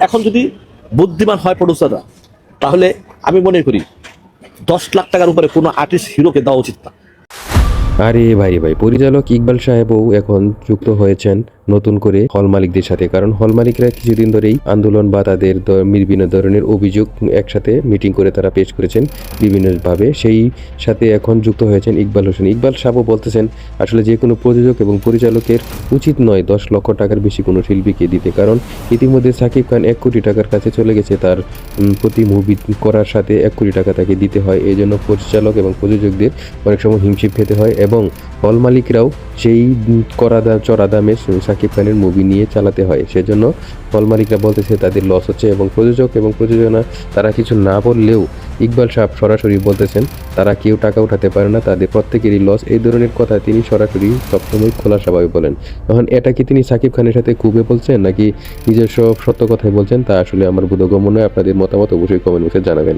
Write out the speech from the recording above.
এখন যদি বুদ্ধিমান হয় প্রডিউসাররা, তাহলে আমি মনে করি 10 লাখ টাকার উপরে কোনো আর্টিস্ট হিরোকে দেওয়া উচিত না। আরে ভাই ভাই, পরিচালক ইকবাল সাহেবও এখন যুক্ত হয়েছেন নতুন করে হল মালিকদের সাথে। কারণ হল মালিকরা কিছুদিন ধরেই আন্দোলন বা তাদের বিভিন্ন ধরনের অভিযোগ একসাথে মিটিং করে তারা পেশ করেছেন বিভিন্নভাবে। সেই সাথে এখন যুক্ত হয়েছেন ইকবাল হোসেন। ইকবাল সাহেবও বলতেছেন আসলে যে কোনো প্রযোজক এবং পরিচালকের উচিত নয় 10 লক্ষ টাকার বেশি কোনো শিল্পীকে দিতে। কারণ ইতিমধ্যে সাকিব খান 1 কোটি টাকার কাছে চলে গেছে, তার প্রতি মুভি করার সাথে 1 কোটি টাকা তাকে দিতে হয়। এই জন্য পরিচালক এবং প্রযোজকদের অনেক সময় হিমশিম খেতে হয় এবং হল মালিকরাও সেই চড়া দামে সাকিব খানের মুভি নিয়ে চালাতে হয়। সেজন্য হল মালিকরা বলতেছে তাদের লস হচ্ছে এবং প্রযোজক এবং প্রযোজনা তারা কিছু না বললেও ইকবাল সাহেব সরাসরি বলতেছেন তারা কেউ টাকা উঠাতে পারে না, তাদের প্রত্যেকেরই লস। এই ধরনের কথা তিনি সরাসরি সবসময় খোলাসাভাবে বলেন। তখন এটা কি তিনি সাকিব খানের সাথে খুবই বলছেন নাকি নিজস্ব সত্য কথাই বলছেন তা আসলে আমার বোধগম্য নয়। আপনাদের মতামত অবশ্যই কমেন্ট বক্সে জানাবেন।